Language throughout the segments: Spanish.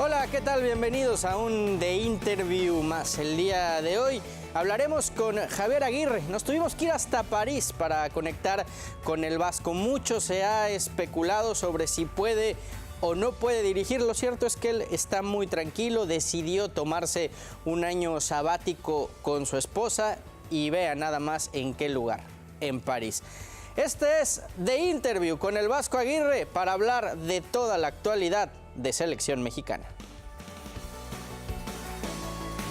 Hola, ¿qué tal? Bienvenidos a un The Interview más. El día de hoy hablaremos con Javier Aguirre. Nos tuvimos que ir hasta París para conectar con el vasco. Mucho se ha especulado sobre si puede o no puede dirigir. Lo cierto es que él está muy tranquilo, decidió tomarse un año sabático con su esposa y vea nada más en qué lugar, en París. Este es The Interview con el Vasco Aguirre para hablar de toda la actualidad de selección mexicana.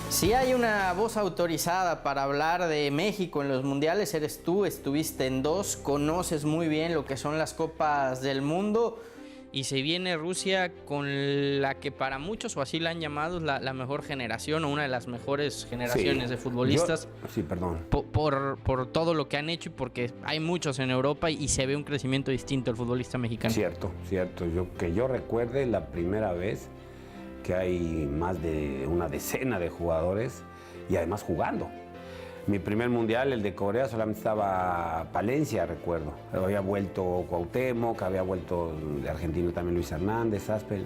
Si hay una voz autorizada para hablar de México en los mundiales, eres tú. Estuviste en dos, conoces muy bien lo que son las copas del mundo. Y se viene Rusia con la que para muchos, o así la han llamado, la mejor generación o una de las mejores generaciones de futbolistas. Por todo lo que han hecho y porque hay muchos en Europa y se ve un crecimiento distinto del futbolista mexicano. Cierto. Yo recuerde la primera vez que hay más de una decena de jugadores y además jugando. Mi primer mundial, el de Corea, solamente estaba Palencia, recuerdo. Había vuelto Cuauhtémoc, había vuelto de argentino también Luis Hernández, Aspel.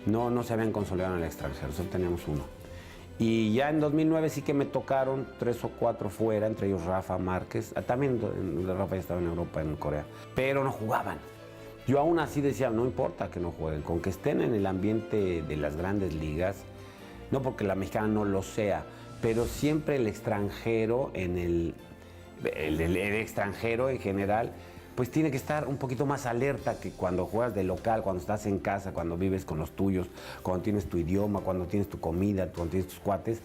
No se habían consolidado en el extranjero, solo teníamos uno. Y ya en 2009 sí que me tocaron 3 o 4 fuera, entre ellos Rafa Márquez. También Rafa ya estaba en Europa, en Corea. Pero no jugaban. Yo aún así decía, no importa que no jueguen, con que estén en el ambiente de las grandes ligas, no porque la mexicana no lo sea, pero siempre el extranjero, el extranjero en general, pues tiene que estar un poquito más alerta que cuando juegas de local, cuando estás en casa, cuando vives con los tuyos, cuando tienes tu idioma, cuando tienes tu comida, cuando tienes tus cuates.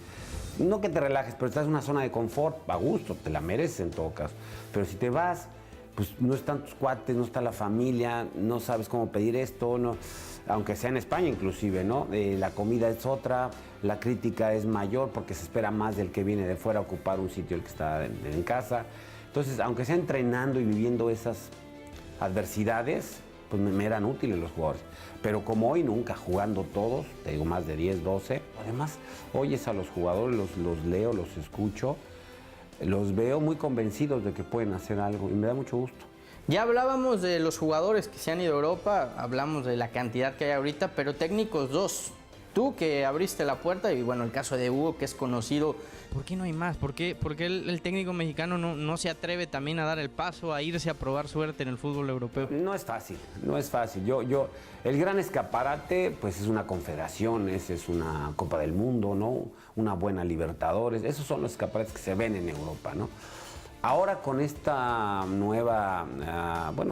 No que te relajes, pero estás en una zona de confort, a gusto, te la mereces en todo caso. Pero si te vas, pues no están tus cuates, no está la familia, no sabes cómo pedir esto, no, aunque sea en España inclusive, ¿no? La comida es otra, la crítica es mayor porque se espera más del que viene de fuera a ocupar un sitio el que está en casa. Entonces, aunque sea entrenando y viviendo esas adversidades, pues me eran útiles los jugadores. Pero como hoy nunca, jugando todos, te digo más de 10, 12, además oyes a los jugadores, los leo, los escucho, los veo muy convencidos de que pueden hacer algo y me da mucho gusto. Ya hablábamos de los jugadores que se han ido a Europa, hablamos de la cantidad que hay ahorita, pero técnicos dos. Tú que abriste la puerta y bueno, el caso de Hugo que es conocido. ¿Por qué no hay más? ¿Por qué el técnico mexicano no se atreve también a dar el paso, a irse a probar suerte en el fútbol europeo? No es fácil. El gran escaparate pues es una confederación, es una Copa del Mundo, ¿no? Una buena Libertadores, esos son los escaparates que se ven en Europa, ¿no? Ahora con esta nueva,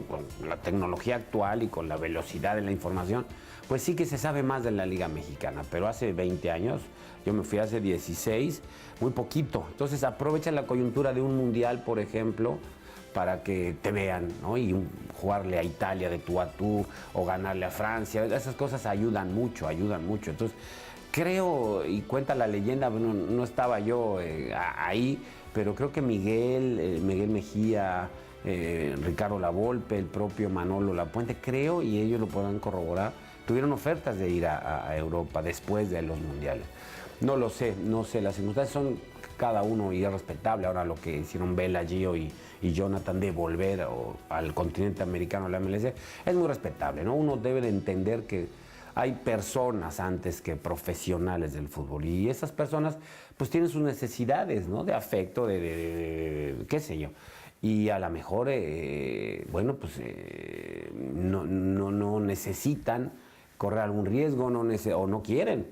con la tecnología actual y con la velocidad de la información, pues sí que se sabe más de la Liga Mexicana, pero hace 20 años, yo me fui hace 16, muy poquito. Entonces aprovecha la coyuntura de un mundial, por ejemplo, para que te vean, ¿no? Y jugarle a Italia de tú a tú o ganarle a Francia, esas cosas ayudan mucho. Entonces creo, y cuenta la leyenda, bueno, no estaba yo ahí, pero creo que Miguel Mejía, Ricardo Lavolpe, el propio Manolo Lapuente, creo, y ellos lo podrán corroborar, tuvieron ofertas de ir a Europa después de los mundiales. No lo sé, las circunstancias son cada uno y es respetable. Ahora lo que hicieron Vela, Gio y Jonathan de volver al continente americano, a la MLS, es muy respetable, ¿no? Uno debe de entender que hay personas antes que profesionales del fútbol y esas personas pues tienen sus necesidades, ¿no? De afecto, de qué sé yo. Y a lo mejor, no necesitan correr algún riesgo o no quieren,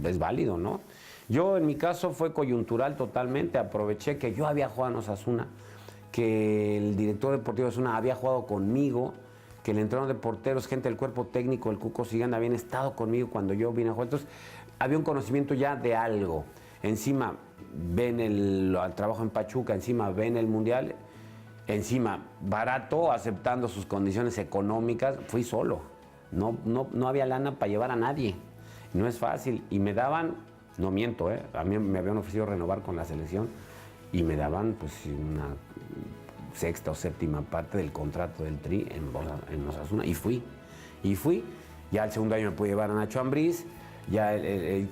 es válido, ¿no? Yo en mi caso fue coyuntural totalmente, aproveché que yo había jugado en Osasuna, que el director deportivo de Osasuna había jugado conmigo, que el entrenador de porteros, gente del cuerpo técnico, el Cuco Ciganda, habían estado conmigo cuando yo vine a jugar. Entonces, había un conocimiento ya de algo. Encima ven el trabajo en Pachuca, encima ven el Mundial, encima barato, aceptando sus condiciones económicas. Fui solo. No había lana para llevar a nadie. No es fácil. Y me daban, no miento, a mí me habían ofrecido renovar con la selección y me daban pues una sexta o séptima parte del contrato del Tri en Osasuna y fui. Ya el segundo año me pude llevar a Nacho Ambriz, ya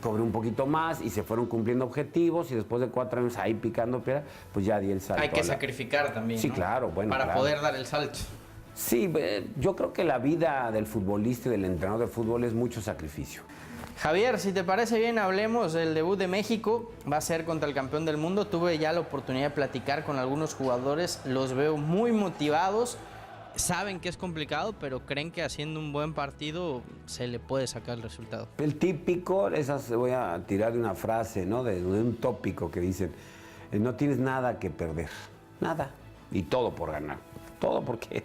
cobré un poquito más y se fueron cumpliendo objetivos y después de 4 años ahí picando piedra, pues ya di el salto. Hay que sacrificar también, sí, ¿no? Claro, bueno. Para poder dar el salto. Sí, yo creo que la vida del futbolista y del entrenador de fútbol es mucho sacrificio. Javier, si te parece bien, hablemos del debut de México. Va a ser contra el campeón del mundo. Tuve ya la oportunidad de platicar con algunos jugadores. Los veo muy motivados. Saben que es complicado, pero creen que haciendo un buen partido se le puede sacar el resultado. El típico, esas voy a tirar de una frase, ¿no? De un tópico que dicen, no tienes nada que perder, nada, y todo por ganar. Todo porque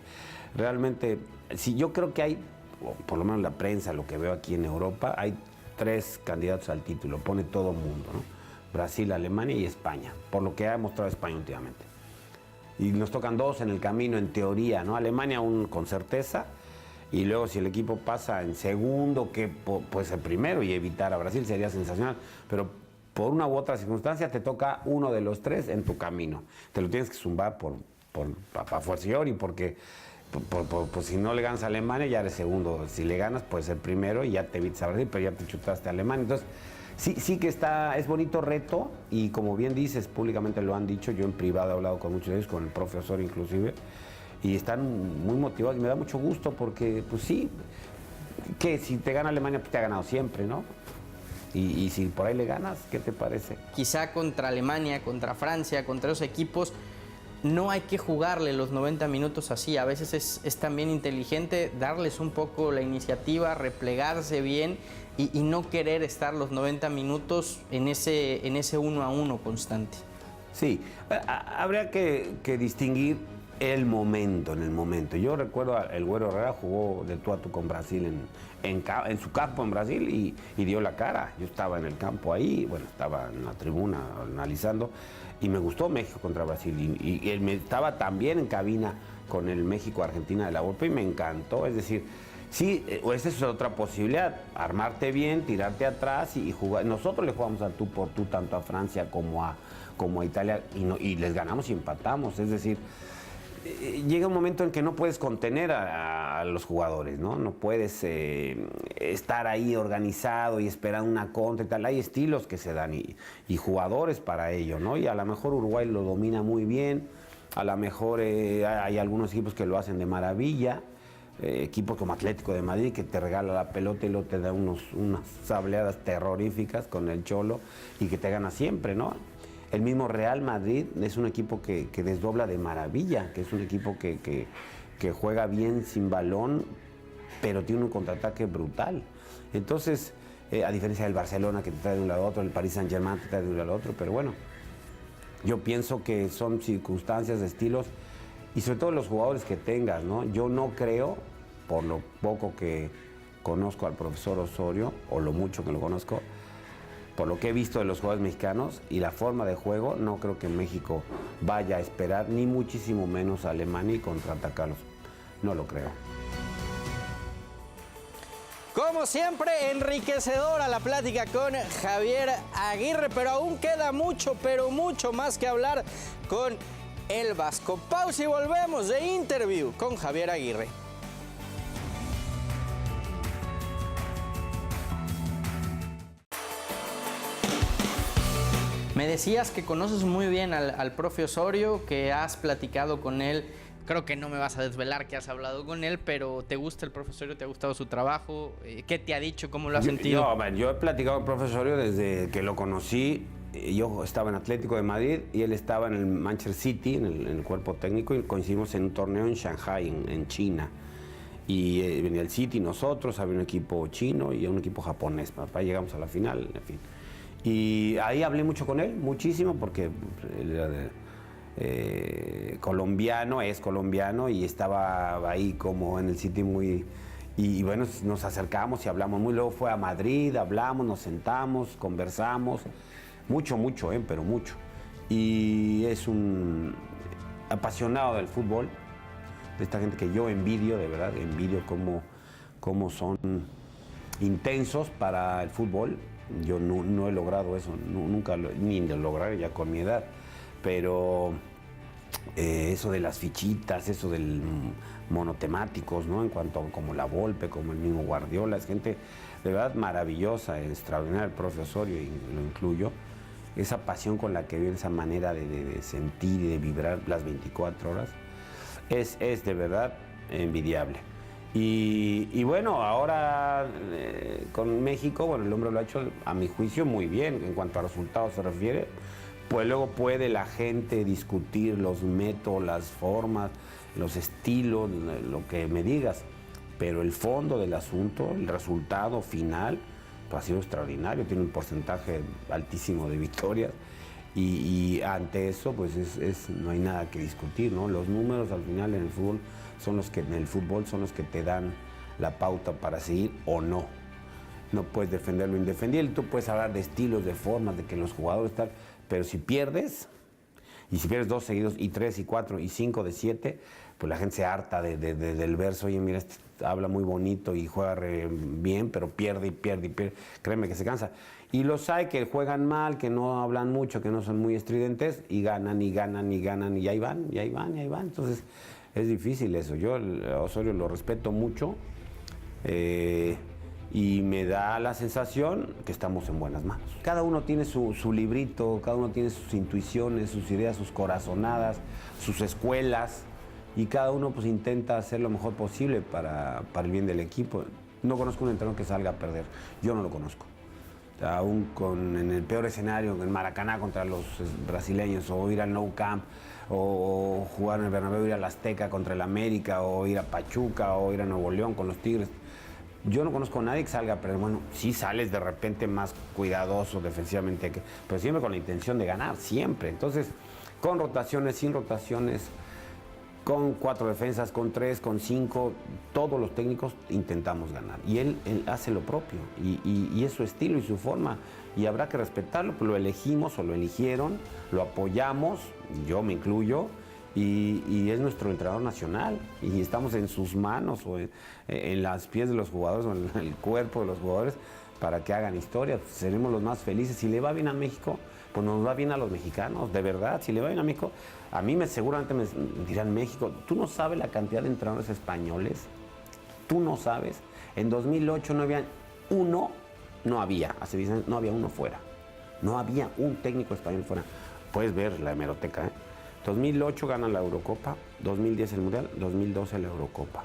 realmente, si yo creo que hay, o por lo menos la prensa, lo que veo aquí en Europa, hay 3 candidatos al título, pone todo el mundo, ¿no? Brasil, Alemania y España, por lo que ha demostrado España últimamente. Y nos tocan 2 en el camino, en teoría, ¿no? Alemania con certeza, y luego si el equipo pasa en segundo, que puede ser primero y evitar a Brasil sería sensacional, pero por una u otra circunstancia te toca uno de los 3 en tu camino. Te lo tienes que zumbar a fuerza y porque pues si no le ganas a Alemania ya eres segundo, si le ganas puedes ser primero y ya te evitas a Brasil, pero ya te chutaste a Alemania. Entonces sí que es bonito reto, y como bien dices, públicamente lo han dicho, yo en privado he hablado con muchos de ellos, con el profe Osorio inclusive, y están muy motivados y me da mucho gusto porque pues sí, que si te gana Alemania pues te ha ganado siempre, ¿no? Y si por ahí le ganas, ¿qué te parece? Quizá contra Alemania, contra Francia, contra esos equipos, no hay que jugarle los 90 minutos así. A veces es también inteligente darles un poco la iniciativa, replegarse bien y no querer estar los 90 minutos en ese 1 a 1 constante. Sí, habría que distinguir el momento, en el momento. Yo recuerdo el Güero Herrera jugó de tú a tú con Brasil en su campo en Brasil y dio la cara. Yo estaba en el campo ahí, bueno, estaba en la tribuna analizando y me gustó México contra Brasil y él estaba también en cabina con el México-Argentina de la Volpe y me encantó. Es decir, sí, esa es otra posibilidad, armarte bien, tirarte atrás y jugar. Nosotros le jugamos a tú por tú tanto a Francia como a Italia y les ganamos y empatamos. Es decir, llega un momento en que no puedes contener a los jugadores, ¿no? No puedes estar ahí organizado y esperar una contra y tal. Hay estilos que se dan y jugadores para ello, ¿no? Y a lo mejor Uruguay lo domina muy bien, a lo mejor hay algunos equipos que lo hacen de maravilla, equipos como Atlético de Madrid que te regala la pelota y luego te da unas sableadas terroríficas con el Cholo y que te gana siempre, ¿no? El mismo Real Madrid es un equipo que desdobla de maravilla, que es un equipo que juega bien sin balón, pero tiene un contraataque brutal. Entonces, a diferencia del Barcelona que te trae de un lado a otro, el Paris Saint-Germain te trae de un lado a otro, pero bueno, yo pienso que son circunstancias, estilos, y sobre todo los jugadores que tengas, ¿no? Yo no creo, por lo poco que conozco al profesor Osorio, o lo mucho que lo conozco, por lo que he visto de los jugadores mexicanos y la forma de juego, no creo que México vaya a esperar, ni muchísimo menos a Alemania y contraatacarlos. No lo creo. Como siempre, enriquecedora la plática con Javier Aguirre, pero aún queda mucho, pero mucho más que hablar con el Vasco. Pausa y volvemos de Interview con Javier Aguirre. Me decías que conoces muy bien al profe Osorio, que has platicado con él. Creo que no me vas a desvelar que has hablado con él, pero ¿te gusta el profe Osorio? ¿Te ha gustado su trabajo? ¿Qué te ha dicho? ¿Cómo lo has sentido? Yo he platicado con el profe Osorio desde que lo conocí. Yo estaba en Atlético de Madrid y él estaba en el Manchester City, en el cuerpo técnico, y coincidimos en un torneo en Shanghai, en China. Y venía el City, nosotros, había un equipo chino y un equipo japonés. Papá, llegamos a la final, en fin. Y ahí hablé mucho con él, muchísimo, porque él era colombiano, es colombiano, y estaba ahí como en el City muy... Y bueno, nos acercamos y hablamos muy. Luego fue a Madrid, hablamos, nos sentamos, conversamos. Mucho, pero mucho. Y es un apasionado del fútbol, de esta gente que yo envidio, de verdad, envidio cómo son intensos para el fútbol. Yo no he logrado eso, nunca, ni lo lograré ya con mi edad, pero eso de las fichitas, eso del monotemáticos, ¿no? En cuanto a como la Volpe, como el mismo Guardiola, es gente de verdad maravillosa, extraordinaria, el profe Osorio, y lo incluyo, esa pasión con la que vive, esa manera de sentir y de vibrar las 24 horas, es de verdad envidiable. Y bueno, ahora con México, bueno, el hombre lo ha hecho, a mi juicio, muy bien en cuanto a resultados se refiere. Pues luego puede la gente discutir los métodos, las formas, los estilos, lo que me digas. Pero el fondo del asunto, el resultado final, pues ha sido extraordinario. Tiene un porcentaje altísimo de victorias. Y ante eso, pues no hay nada que discutir, ¿no? Los números al final en el fútbol son los que te dan la pauta para seguir o no. No puedes defender lo indefendible. Tú puedes hablar de estilos, de formas, de que los jugadores tal. Pero si pierdes, y si pierdes 2 seguidos, y 3, y 4, y 5 de 7, pues la gente se harta del verso. Oye, mira, este habla muy bonito y juega bien, pero pierde y pierde y pierde. Créeme que se cansa. Y los hay que juegan mal, que no hablan mucho, que no son muy estridentes, y ganan, y ganan, y ganan, y ahí van, y ahí van, y ahí van. Entonces, es difícil eso. Yo a Osorio lo respeto mucho. Y me da la sensación que estamos en buenas manos. Cada uno tiene su librito, cada uno tiene sus intuiciones, sus ideas, sus corazonadas, sus escuelas, y cada uno pues intenta hacer lo mejor posible para el bien del equipo. No conozco un entrenador que salga a perder, yo no lo conozco. Aún en el peor escenario, en Maracaná contra los brasileños, o ir al Nou Camp, o jugar en el Bernabéu, ir al Azteca contra el América, o ir a Pachuca, o ir a Nuevo León con los Tigres. Yo no conozco a nadie que salga, pero bueno, sí sales de repente más cuidadoso defensivamente, pero siempre con la intención de ganar, siempre. Entonces, con rotaciones, sin rotaciones, con 4 defensas, con 3, con 5, todos los técnicos intentamos ganar. Y él hace lo propio, y es su estilo y su forma, y habrá que respetarlo, pues lo elegimos o lo eligieron, lo apoyamos, yo me incluyo, y es nuestro entrenador nacional, y estamos en sus manos o en las pies de los jugadores o en el cuerpo de los jugadores para que hagan historia. Seremos los más felices. Si le va bien a México, pues nos va bien a los mexicanos, de verdad. Si le va bien a México, a mí seguramente me dirán México. Tú no sabes la cantidad de entrenadores españoles, tú no sabes. En 2008 no había uno, hace 10 años no había uno fuera. No había un técnico español fuera. Puedes ver la hemeroteca, 2008 ganan la Eurocopa, 2010 el Mundial, 2012 la Eurocopa.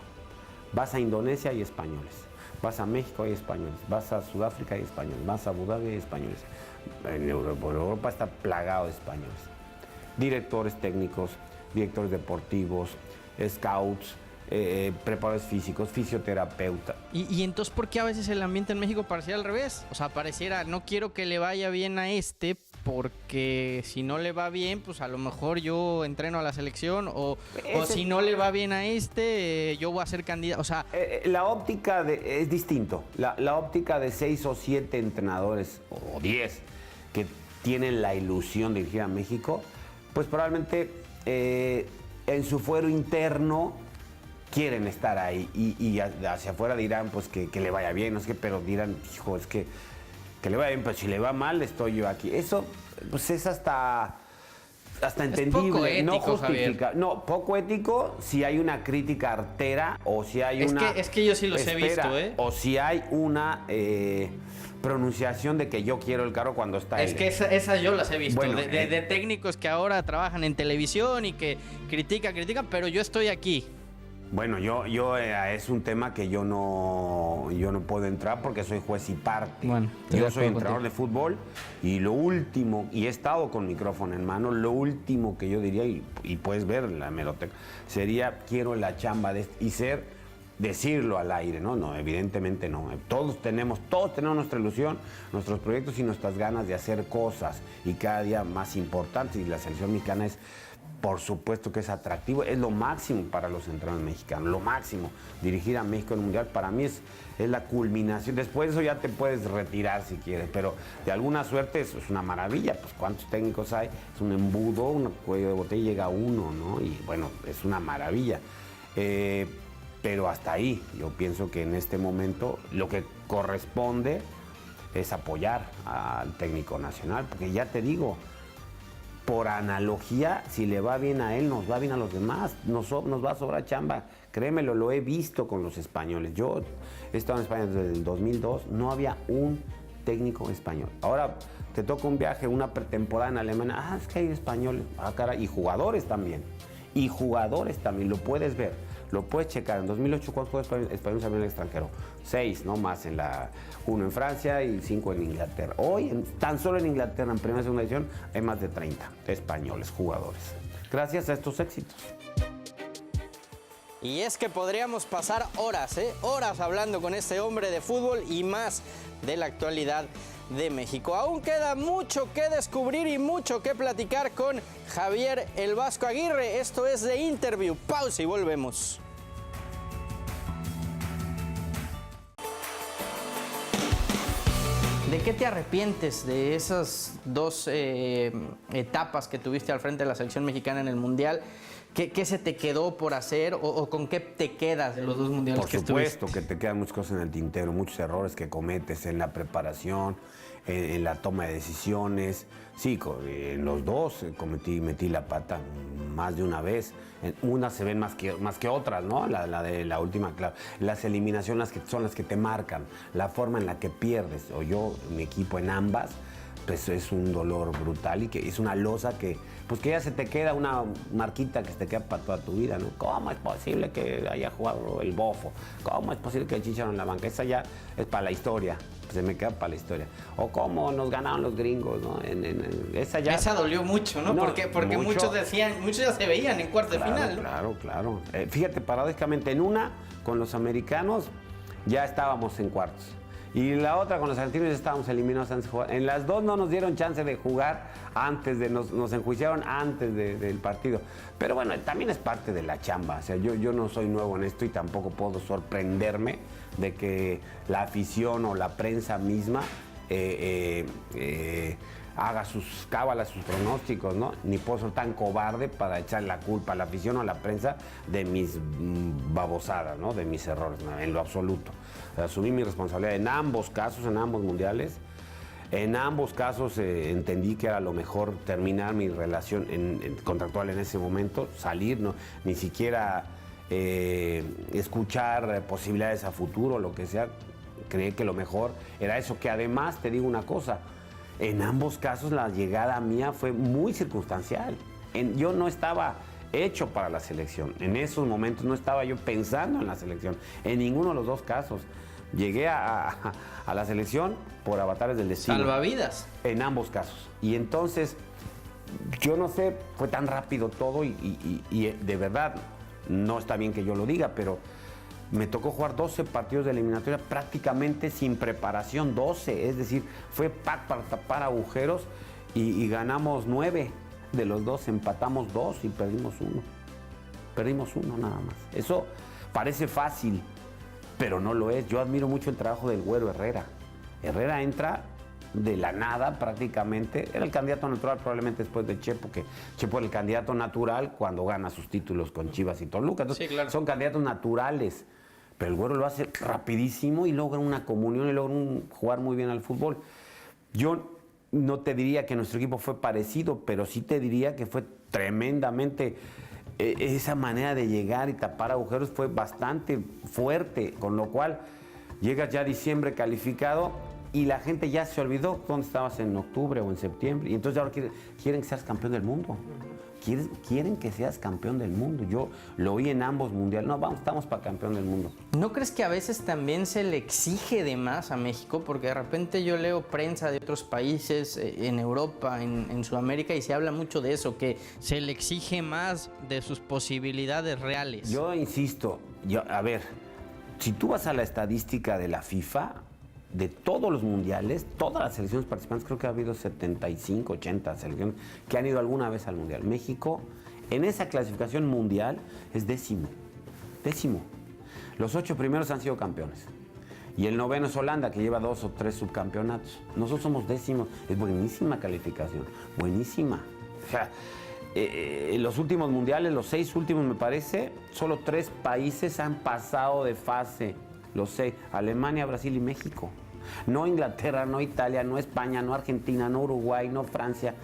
Vas a Indonesia, hay españoles. Vas a México, hay españoles. Vas a Sudáfrica, hay españoles. Vas a Abu Dhabi, hay españoles. En Europa está plagado de españoles. Directores técnicos, directores deportivos, scouts, preparadores físicos, fisioterapeuta. ¿Y entonces por qué a veces el ambiente en México pareciera al revés? O sea, pareciera, no quiero que le vaya bien a porque si no le va bien, pues a lo mejor yo entreno a la selección, o si no le va bien a yo voy a ser candidato. O sea, la óptica es distinto. La óptica de 6 o 7 entrenadores, o 10, que tienen la ilusión de dirigir a México, pues probablemente en su fuero interno quieren estar ahí, y hacia afuera dirán pues que le vaya bien, no sé qué, pero dirán, hijo, es que le vaya bien, pero si le va mal, estoy yo aquí. Eso pues es hasta entendible, poco ético, no justifica. Javier. No, poco ético si hay una crítica artera, o si hay es que yo sí los he visto, o si hay una pronunciación de que yo quiero el carro cuando está él. Es que esas yo las he visto, bueno, de técnicos que ahora trabajan en televisión y que critican, pero yo estoy aquí. Bueno, es un tema que yo no puedo entrar porque soy juez y parte. Bueno, yo soy entrenador de fútbol, y lo último, y he estado con micrófono en mano, lo último que yo diría, y puedes ver en la hemeroteca, sería quiero la chamba decirlo al aire, ¿no? No, evidentemente no. Todos tenemos nuestra ilusión, nuestros proyectos y nuestras ganas de hacer cosas, y cada día más importantes, y la selección mexicana por supuesto que es atractivo, es lo máximo para los entrenadores mexicanos, lo máximo. Dirigir a México en el Mundial para mí es la culminación. Después de eso ya te puedes retirar si quieres, pero de alguna suerte eso es una maravilla. Pues cuántos técnicos hay, es un embudo, un cuello de botella, llega uno, ¿no? Y bueno, es una maravilla. Pero hasta ahí, yo pienso que en este momento lo que corresponde es apoyar al técnico nacional, porque ya te digo, por analogía, si le va bien a él, nos va bien a los demás, nos va a sobrar chamba. Créemelo, lo he visto con los españoles. Yo he estado en España desde el 2002, no había un técnico español. Ahora te toca un viaje, una pretemporada en Alemania, es que hay españoles, cara, y jugadores también, lo puedes ver. Lo puedes checar. En 2008, ¿cuántos juegos españoles había en el extranjero? 6, ¿no? Más en la 1 en Francia y 5 en Inglaterra. Hoy, tan solo en Inglaterra, en primera y segunda división, hay más de 30 españoles, jugadores. Gracias a estos éxitos. Y es que podríamos pasar horas, horas hablando con este hombre de fútbol y más de la actualidad de México. Aún queda mucho que descubrir y mucho que platicar con Javier El Vasco Aguirre. Esto es The Interview. Pausa y volvemos. ¿De qué te arrepientes de esas dos etapas que tuviste al frente de la selección mexicana en el Mundial? ¿Qué se te quedó por hacer o con qué te quedas de los dos mundiales que estuviste? Por supuesto que te quedan muchas cosas en el tintero, muchos errores que cometes en la preparación, en la toma de decisiones. Sí, en los dos metí la pata más de una vez. Unas se ven más que otras, ¿no? La de la última, claro. Las eliminaciones son las que te marcan, la forma en la que pierdes. O yo, mi equipo en ambas, pues es un dolor brutal y que es una losa que ya se te queda una marquita que se te queda para toda tu vida, ¿no? ¿Cómo es posible que haya jugado el Bofo? ¿Cómo es posible que el Chicharo en la banca? Esa ya es para la historia, se me queda para la historia. O cómo nos ganaron los gringos, ¿no? Esa dolió mucho, ¿no? Porque mucho, muchos decían, muchos ya se veían en cuarto de final, ¿no? Claro. Fíjate, paradójicamente, en una, con los americanos, ya estábamos en cuartos. Y la otra, con los argentinos, estábamos eliminados antes de jugar. En las dos no nos dieron chance de jugar nos enjuiciaron antes del partido. Pero bueno, también es parte de la chamba. O sea, yo no soy nuevo en esto y tampoco puedo sorprenderme de que la afición o la prensa misma haga sus cábalas, sus pronósticos, ¿no? Ni puedo ser tan cobarde para echar la culpa a la afición o a la prensa de mis babosadas, ¿no? De mis errores, ¿no? En lo absoluto. Asumí mi responsabilidad en ambos casos, en ambos mundiales. En ambos casos entendí que era lo mejor terminar mi relación contractual en ese momento, salir, ¿no? Ni siquiera escuchar posibilidades a futuro, lo que sea. Creí que lo mejor era eso, que además te digo una cosa, en ambos casos la llegada mía fue muy circunstancial. Yo no estaba hecho para la selección. En esos momentos no estaba yo pensando en la selección. En ninguno de los dos casos. Llegué a la selección por avatares del destino. Salvavidas. En ambos casos. Y entonces, yo no sé, fue tan rápido todo y de verdad, no está bien que yo lo diga, pero me tocó jugar 12 partidos de eliminatoria prácticamente sin preparación, 12. Es decir, fue pack para tapar agujeros y ganamos 9 de los 12, empatamos 2 y perdimos 1. Perdimos 1 nada más. Eso parece fácil, pero no lo es. Yo admiro mucho el trabajo del Güero Herrera. Herrera entra de la nada prácticamente. Era el candidato natural probablemente después de Chepo, que Chepo era el candidato natural cuando gana sus títulos con Chivas y Toluca. Entonces, sí, claro, son candidatos naturales. Pero el Güero lo hace rapidísimo y logra una comunión y logra jugar muy bien al fútbol. Yo no te diría que nuestro equipo fue parecido, pero sí te diría que fue tremendamente... esa manera de llegar y tapar agujeros fue bastante fuerte, con lo cual llegas ya a diciembre calificado y la gente ya se olvidó dónde estabas en octubre o en septiembre. Y entonces ahora quieren que seas campeón del mundo. Quieren que seas campeón del mundo. Yo lo oí en ambos mundiales. No, estamos para campeón del mundo. ¿No crees que a veces también se le exige de más a México? Porque de repente yo leo prensa de otros países, en Europa, en Sudamérica, y se habla mucho de eso, que se le exige más de sus posibilidades reales. Yo insisto, a ver, si tú vas a la estadística de la FIFA, de todos los mundiales, todas las selecciones participantes, creo que ha habido 75, 80 selecciones que han ido alguna vez al mundial. México, en esa clasificación mundial, es décimo. Los 8 primeros han sido campeones. Y el 9º es Holanda, que lleva 2 o 3 subcampeonatos. Nosotros somos décimos. Es buenísima calificación, buenísima. O sea, en los últimos mundiales, los 6 últimos me parece, solo 3 países han pasado de fase. Los 6, Alemania, Brasil y México. No Inglaterra, no Italia, no España, no Argentina, no Uruguay, no Francia.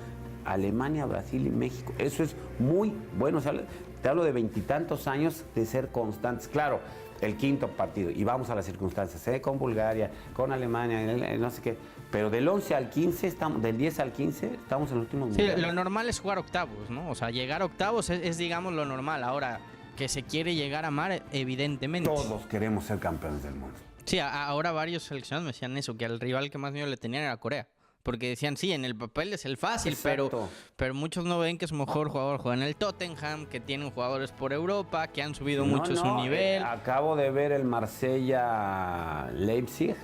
Alemania, Brasil y México. Eso es muy bueno. O sea, te hablo de 20 y tantos años de ser constantes. Claro, el 5º partido. Y vamos a las circunstancias. Con Bulgaria, con Alemania, no sé qué. Pero del 11 al 15, del 10 al 15, estamos en los últimos mundiales. Sí, lo normal es jugar octavos, ¿no? O sea, llegar a octavos es digamos, lo normal. Ahora, que se quiere llegar a amar, evidentemente. Todos queremos ser campeones del mundo. Sí, ahora varios seleccionados me decían eso, que al rival que más miedo le tenían era Corea. Porque decían, sí, en el papel es el fácil, pero muchos no ven que su mejor jugador juega en el Tottenham, que tienen jugadores por Europa, que han subido mucho su nivel. Acabo de ver el Marsella-Leipzig,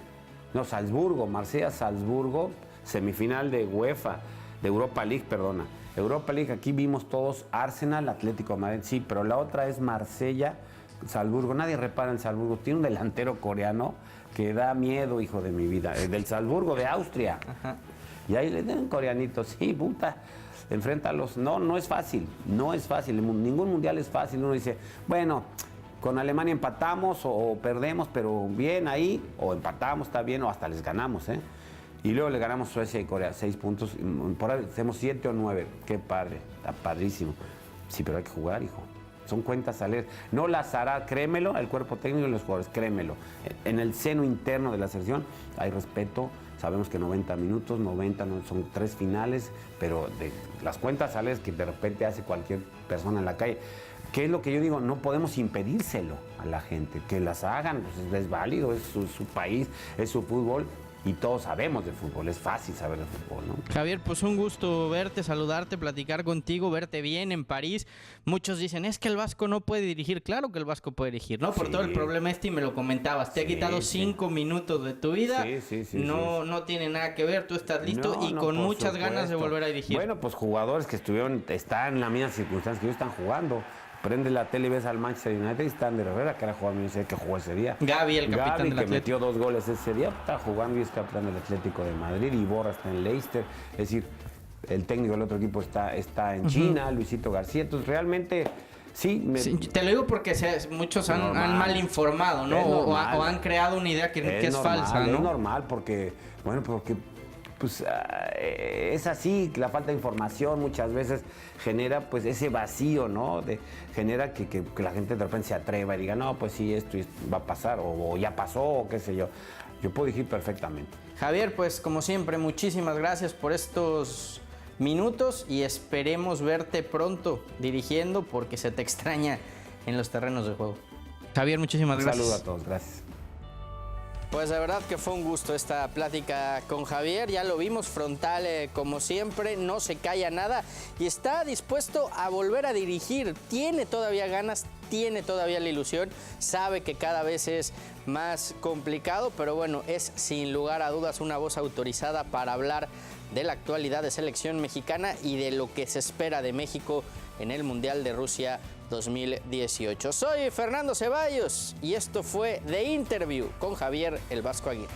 Marsella-Salzburgo, semifinal de UEFA, de Europa League, perdona. Europa League, aquí vimos todos Arsenal, Atlético de Madrid, sí, pero la otra es Marsella-Salzburgo. Nadie repara en Salzburgo, tiene un delantero coreano que da miedo, hijo de mi vida, del Salzburgo, de Austria. Ajá. Y ahí le den coreanitos, sí, puta, enfréntalos. No es fácil, ningún mundial es fácil. Uno dice, bueno, con Alemania empatamos o perdemos, pero bien ahí, o empatamos, está bien, o hasta les ganamos, ¿eh? Y luego le ganamos Suecia y Corea, 6 puntos, por ahí hacemos 7 o 9, qué padre, está padrísimo. Sí, pero hay que jugar, hijo. Son cuentas a leer. No las hará, créemelo, el cuerpo técnico y los jugadores, créemelo. En el seno interno de la selección hay respeto. Sabemos que 90 minutos, son 3 finales, pero de las cuentas a leer que de repente hace cualquier persona en la calle. ¿Qué es lo que yo digo? No podemos impedírselo a la gente. Que las hagan, pues es válido, es su país, es su fútbol. Y todos sabemos de fútbol, es fácil saber de fútbol, ¿no? Javier, pues un gusto verte, saludarte, platicar contigo, verte bien en París. Muchos dicen, es que el Vasco no puede dirigir. Claro que el Vasco puede dirigir, ¿no? Por todo el problema y me lo comentabas. Te ha quitado 5 minutos de tu vida. No tiene nada que ver, tú estás listo y con muchas ganas de volver a dirigir. Bueno, pues jugadores que están en la misma circunstancia que ellos están jugando. Prende la tele y ves al Manchester United y están de Herrera, que era jugador, no sé qué jugó ese día. Gavi, el capitán del que Atlético. Metió 2 goles ese día, está jugando y es capitán del Atlético de Madrid. Y Borra está en Leicester. Es decir, el técnico del otro equipo está en China, Luisito García. Entonces, realmente, sí, te lo digo porque muchos han mal informado, ¿no? O han creado una idea que es falsa, ¿no? Es normal porque pues es así, la falta de información muchas veces genera pues ese vacío, ¿no? Genera que la gente de repente se atreva y diga, no, pues sí, esto va a pasar, o ya pasó, o qué sé yo. Yo puedo dirigir perfectamente. Javier, pues como siempre, muchísimas gracias por estos minutos y esperemos verte pronto dirigiendo porque se te extraña en los terrenos de juego. Javier, muchísimas gracias. Un saludo a todos, gracias. Pues de verdad que fue un gusto esta plática con Javier, ya lo vimos frontal como siempre, no se calla nada y está dispuesto a volver a dirigir, tiene todavía ganas, tiene todavía la ilusión, sabe que cada vez es más complicado, pero bueno, es sin lugar a dudas una voz autorizada para hablar de la actualidad de selección mexicana y de lo que se espera de México en el Mundial de Rusia 2018. Soy Fernando Ceballos y esto fue The Interview con Javier El Vasco Aguirre.